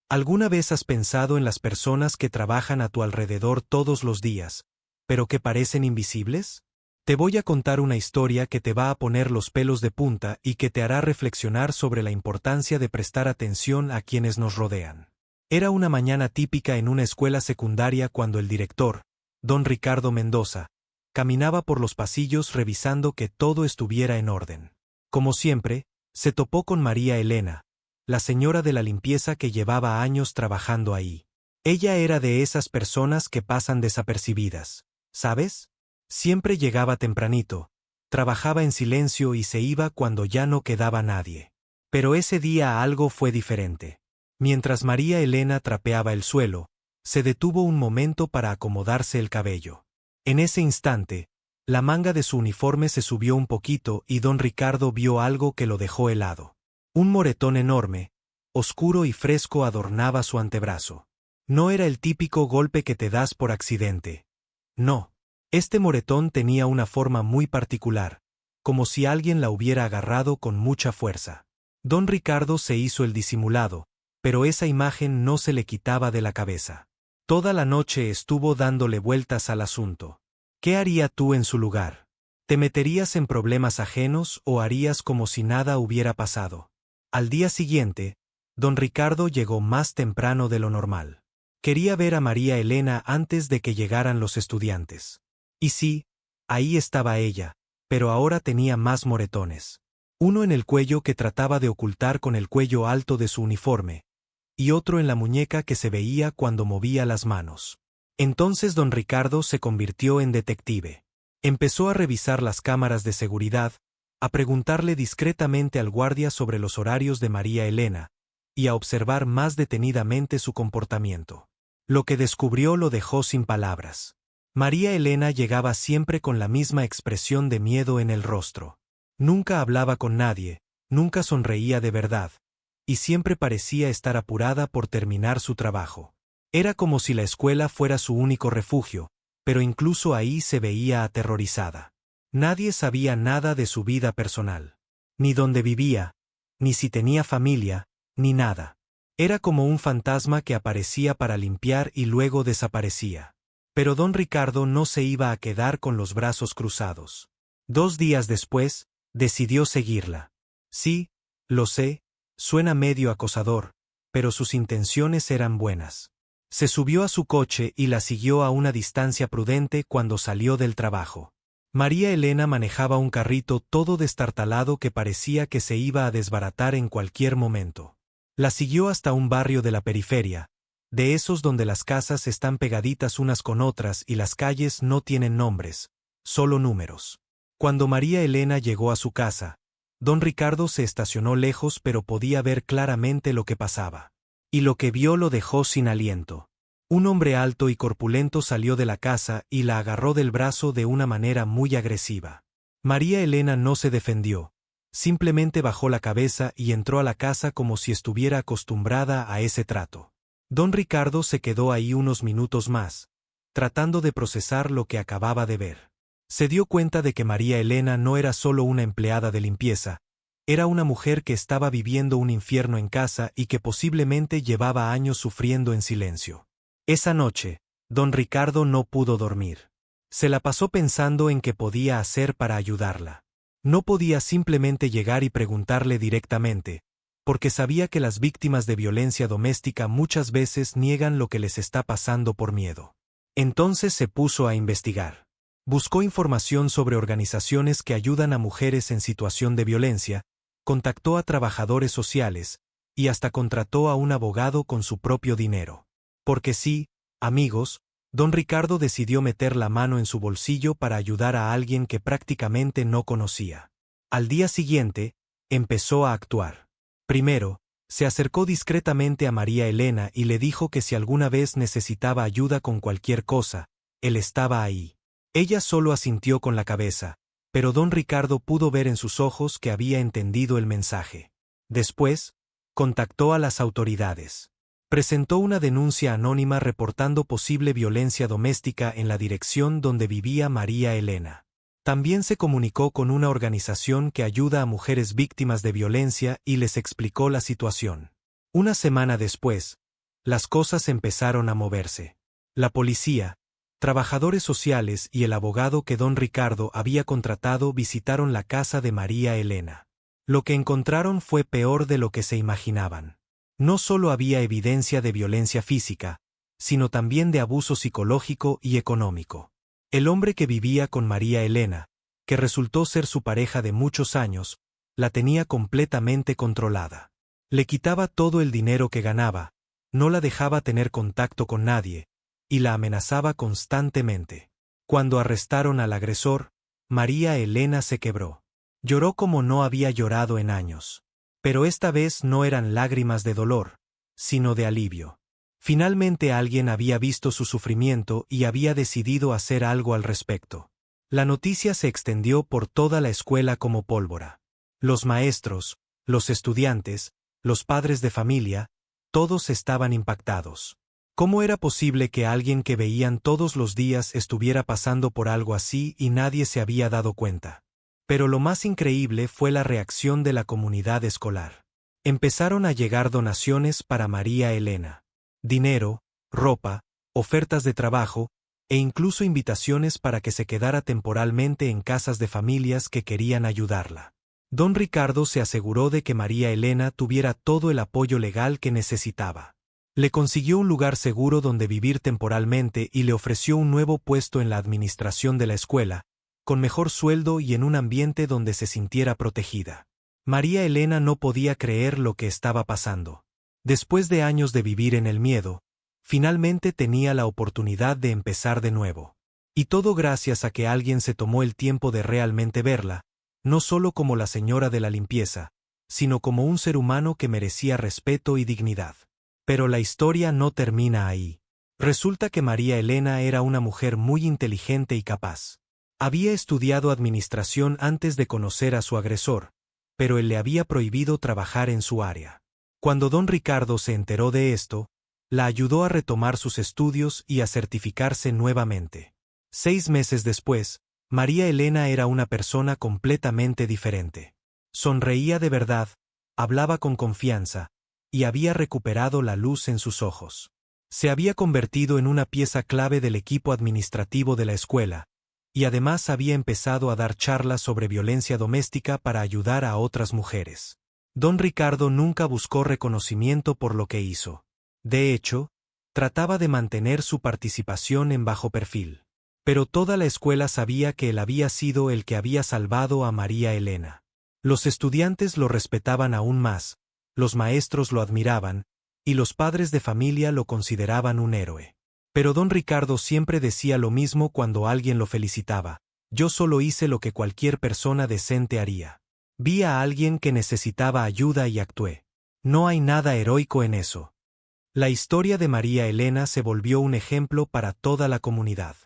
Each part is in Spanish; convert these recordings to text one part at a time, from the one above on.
¿Alguna vez has pensado en las personas que trabajan a tu alrededor todos los días, pero que parecen invisibles? Te voy a contar una historia que te va a poner los pelos de punta y que te hará reflexionar sobre la importancia de prestar atención a quienes nos rodean. Era una mañana típica en una escuela secundaria cuando el director, don Ricardo Mendoza, caminaba por los pasillos revisando que todo estuviera en orden. Como siempre, se topó con María Elena, la señora de la limpieza que llevaba años trabajando ahí. Ella era de esas personas que pasan desapercibidas, ¿sabes? Siempre llegaba tempranito, trabajaba en silencio y se iba cuando ya no quedaba nadie. Pero ese día algo fue diferente. Mientras María Elena trapeaba el suelo, se detuvo un momento para acomodarse el cabello. En ese instante, la manga de su uniforme se subió un poquito y don Ricardo vio algo que lo dejó helado. Un moretón enorme, oscuro y fresco adornaba su antebrazo. No era el típico golpe que te das por accidente. No. Este moretón tenía una forma muy particular, como si alguien la hubiera agarrado con mucha fuerza. Don Ricardo se hizo el disimulado, pero esa imagen no se le quitaba de la cabeza. Toda la noche estuvo dándole vueltas al asunto. ¿Qué haría tú en su lugar? ¿Te meterías en problemas ajenos o harías como si nada hubiera pasado? Al día siguiente, don Ricardo llegó más temprano de lo normal. Quería ver a María Elena antes de que llegaran los estudiantes. Y sí, ahí estaba ella, pero ahora tenía más moretones. Uno en el cuello que trataba de ocultar con el cuello alto de su uniforme, y otro en la muñeca que se veía cuando movía las manos. Entonces don Ricardo se convirtió en detective. Empezó a revisar las cámaras de seguridad, a preguntarle discretamente al guardia sobre los horarios de María Elena, y a observar más detenidamente su comportamiento. Lo que descubrió lo dejó sin palabras. María Elena llegaba siempre con la misma expresión de miedo en el rostro. Nunca hablaba con nadie, nunca sonreía de verdad, y siempre parecía estar apurada por terminar su trabajo. Era como si la escuela fuera su único refugio, pero incluso ahí se veía aterrorizada. Nadie sabía nada de su vida personal. Ni dónde vivía, ni si tenía familia, ni nada. Era como un fantasma que aparecía para limpiar y luego desaparecía. Pero don Ricardo no se iba a quedar con los brazos cruzados. 2 días después, decidió seguirla. Sí, lo sé, suena medio acosador, pero sus intenciones eran buenas. Se subió a su coche y la siguió a una distancia prudente cuando salió del trabajo. María Elena manejaba un carrito todo destartalado que parecía que se iba a desbaratar en cualquier momento. La siguió hasta un barrio de la periferia, de esos donde las casas están pegaditas unas con otras y las calles no tienen nombres, solo números. Cuando María Elena llegó a su casa, don Ricardo se estacionó lejos pero podía ver claramente lo que pasaba. Y lo que vio lo dejó sin aliento. Un hombre alto y corpulento salió de la casa y la agarró del brazo de una manera muy agresiva. María Elena no se defendió, simplemente bajó la cabeza y entró a la casa como si estuviera acostumbrada a ese trato. Don Ricardo se quedó ahí unos minutos más, tratando de procesar lo que acababa de ver. Se dio cuenta de que María Elena no era solo una empleada de limpieza, era una mujer que estaba viviendo un infierno en casa y que posiblemente llevaba años sufriendo en silencio. Esa noche, don Ricardo no pudo dormir. Se la pasó pensando en qué podía hacer para ayudarla. No podía simplemente llegar y preguntarle directamente, porque sabía que las víctimas de violencia doméstica muchas veces niegan lo que les está pasando por miedo. Entonces se puso a investigar. Buscó información sobre organizaciones que ayudan a mujeres en situación de violencia, contactó a trabajadores sociales, y hasta contrató a un abogado con su propio dinero. Porque sí, amigos, don Ricardo decidió meter la mano en su bolsillo para ayudar a alguien que prácticamente no conocía. Al día siguiente, empezó a actuar. Primero, se acercó discretamente a María Elena y le dijo que si alguna vez necesitaba ayuda con cualquier cosa, él estaba ahí. Ella solo asintió con la cabeza, pero don Ricardo pudo ver en sus ojos que había entendido el mensaje. Después, contactó a las autoridades. Presentó una denuncia anónima reportando posible violencia doméstica en la dirección donde vivía María Elena. También se comunicó con una organización que ayuda a mujeres víctimas de violencia y les explicó la situación. Una semana después, las cosas empezaron a moverse. La policía, trabajadores sociales y el abogado que don Ricardo había contratado visitaron la casa de María Elena. Lo que encontraron fue peor de lo que se imaginaban. No solo había evidencia de violencia física, sino también de abuso psicológico y económico. El hombre que vivía con María Elena, que resultó ser su pareja de muchos años, la tenía completamente controlada. Le quitaba todo el dinero que ganaba, no la dejaba tener contacto con nadie, y la amenazaba constantemente. Cuando arrestaron al agresor, María Elena se quebró. Lloró como no había llorado en años. Pero esta vez no eran lágrimas de dolor, sino de alivio. Finalmente alguien había visto su sufrimiento y había decidido hacer algo al respecto. La noticia se extendió por toda la escuela como pólvora. Los maestros, los estudiantes, los padres de familia, todos estaban impactados. ¿Cómo era posible que alguien que veían todos los días estuviera pasando por algo así y nadie se había dado cuenta? Pero lo más increíble fue la reacción de la comunidad escolar. Empezaron a llegar donaciones para María Elena. Dinero, ropa, ofertas de trabajo, e incluso invitaciones para que se quedara temporalmente en casas de familias que querían ayudarla. Don Ricardo se aseguró de que María Elena tuviera todo el apoyo legal que necesitaba. Le consiguió un lugar seguro donde vivir temporalmente y le ofreció un nuevo puesto en la administración de la escuela, con mejor sueldo y en un ambiente donde se sintiera protegida. María Elena no podía creer lo que estaba pasando. Después de años de vivir en el miedo, finalmente tenía la oportunidad de empezar de nuevo. Y todo gracias a que alguien se tomó el tiempo de realmente verla, no solo como la señora de la limpieza, sino como un ser humano que merecía respeto y dignidad. Pero la historia no termina ahí. Resulta que María Elena era una mujer muy inteligente y capaz. Había estudiado administración antes de conocer a su agresor, pero él le había prohibido trabajar en su área. Cuando don Ricardo se enteró de esto, la ayudó a retomar sus estudios y a certificarse nuevamente. 6 meses después, María Elena era una persona completamente diferente. Sonreía de verdad, hablaba con confianza, y había recuperado la luz en sus ojos. Se había convertido en una pieza clave del equipo administrativo de la escuela, y además había empezado a dar charlas sobre violencia doméstica para ayudar a otras mujeres. Don Ricardo nunca buscó reconocimiento por lo que hizo. De hecho, trataba de mantener su participación en bajo perfil. Pero toda la escuela sabía que él había sido el que había salvado a María Elena. Los estudiantes lo respetaban aún más, los maestros lo admiraban, y los padres de familia lo consideraban un héroe. Pero don Ricardo siempre decía lo mismo cuando alguien lo felicitaba: yo solo hice lo que cualquier persona decente haría. Vi a alguien que necesitaba ayuda y actué. No hay nada heroico en eso. La historia de María Elena se volvió un ejemplo para toda la comunidad.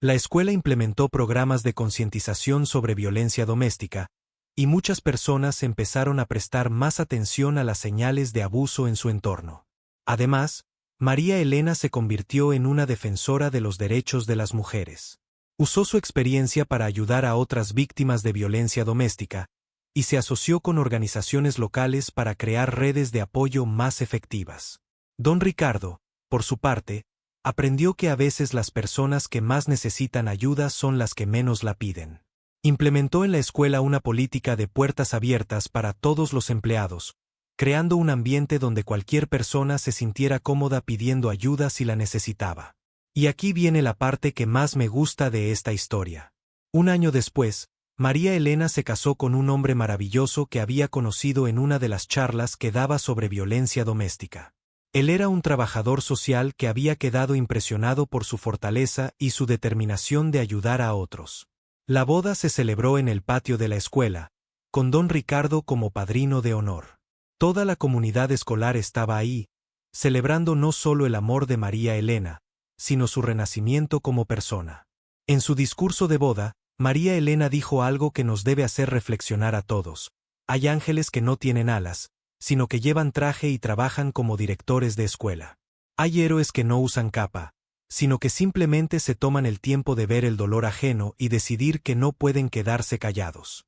La escuela implementó programas de concientización sobre violencia doméstica, y muchas personas empezaron a prestar más atención a las señales de abuso en su entorno. Además, María Elena se convirtió en una defensora de los derechos de las mujeres. Usó su experiencia para ayudar a otras víctimas de violencia doméstica, y se asoció con organizaciones locales para crear redes de apoyo más efectivas. Don Ricardo, por su parte, aprendió que a veces las personas que más necesitan ayuda son las que menos la piden. Implementó en la escuela una política de puertas abiertas para todos los empleados, creando un ambiente donde cualquier persona se sintiera cómoda pidiendo ayuda si la necesitaba. Y aquí viene la parte que más me gusta de esta historia. Un año después, María Elena se casó con un hombre maravilloso que había conocido en una de las charlas que daba sobre violencia doméstica. Él era un trabajador social que había quedado impresionado por su fortaleza y su determinación de ayudar a otros. La boda se celebró en el patio de la escuela, con don Ricardo como padrino de honor. Toda la comunidad escolar estaba ahí, celebrando no solo el amor de María Elena, sino su renacimiento como persona. En su discurso de boda, María Elena dijo algo que nos debe hacer reflexionar a todos: hay ángeles que no tienen alas, sino que llevan traje y trabajan como directores de escuela. Hay héroes que no usan capa, sino que simplemente se toman el tiempo de ver el dolor ajeno y decidir que no pueden quedarse callados.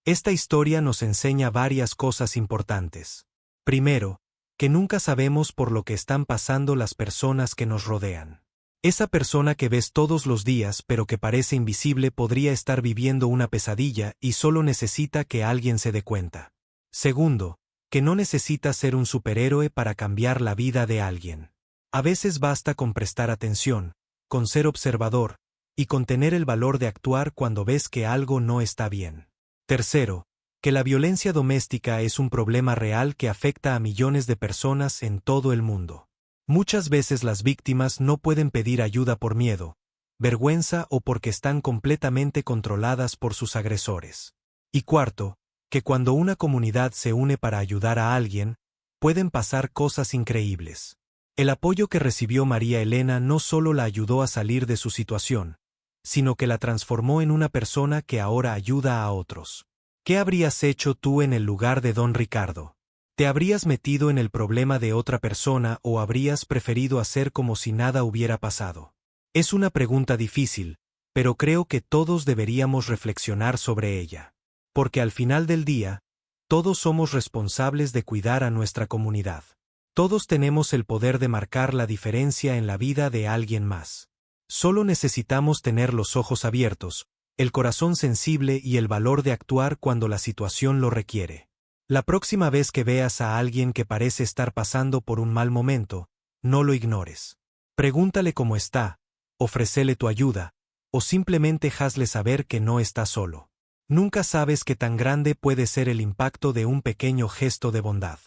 Esta historia nos enseña varias cosas importantes. Primero, que nunca sabemos por lo que están pasando las personas que nos rodean. Esa persona que ves todos los días pero que parece invisible podría estar viviendo una pesadilla y solo necesita que alguien se dé cuenta. Segundo, que no necesitas ser un superhéroe para cambiar la vida de alguien. A veces basta con prestar atención, con ser observador, y con tener el valor de actuar cuando ves que algo no está bien. Tercero, que la violencia doméstica es un problema real que afecta a millones de personas en todo el mundo. Muchas veces las víctimas no pueden pedir ayuda por miedo, vergüenza o porque están completamente controladas por sus agresores. Y cuarto, que cuando una comunidad se une para ayudar a alguien, pueden pasar cosas increíbles. El apoyo que recibió María Elena no solo la ayudó a salir de su situación, sino que la transformó en una persona que ahora ayuda a otros. ¿Qué habrías hecho tú en el lugar de don Ricardo? ¿Te habrías metido en el problema de otra persona o habrías preferido hacer como si nada hubiera pasado? Es una pregunta difícil, pero creo que todos deberíamos reflexionar sobre ella. Porque al final del día, todos somos responsables de cuidar a nuestra comunidad. Todos tenemos el poder de marcar la diferencia en la vida de alguien más. Solo necesitamos tener los ojos abiertos, el corazón sensible y el valor de actuar cuando la situación lo requiere. La próxima vez que veas a alguien que parece estar pasando por un mal momento, no lo ignores. Pregúntale cómo está, ofrécele tu ayuda, o simplemente hazle saber que no está solo. Nunca sabes qué tan grande puede ser el impacto de un pequeño gesto de bondad.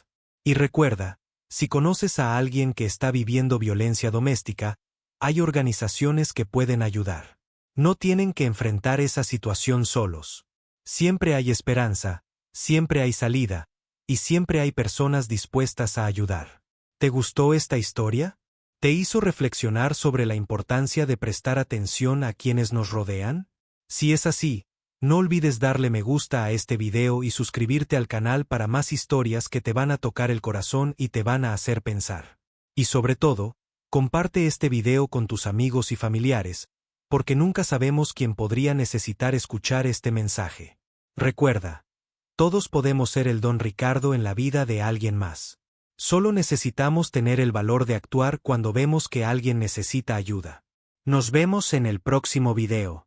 Y recuerda, si conoces a alguien que está viviendo violencia doméstica, hay organizaciones que pueden ayudar. No tienen que enfrentar esa situación solos. Siempre hay esperanza, siempre hay salida, y siempre hay personas dispuestas a ayudar. ¿Te gustó esta historia? ¿Te hizo reflexionar sobre la importancia de prestar atención a quienes nos rodean? Si es así, no olvides darle me gusta a este video y suscribirte al canal para más historias que te van a tocar el corazón y te van a hacer pensar. Y sobre todo, comparte este video con tus amigos y familiares, porque nunca sabemos quién podría necesitar escuchar este mensaje. Recuerda, todos podemos ser el don Ricardo en la vida de alguien más. Solo necesitamos tener el valor de actuar cuando vemos que alguien necesita ayuda. Nos vemos en el próximo video.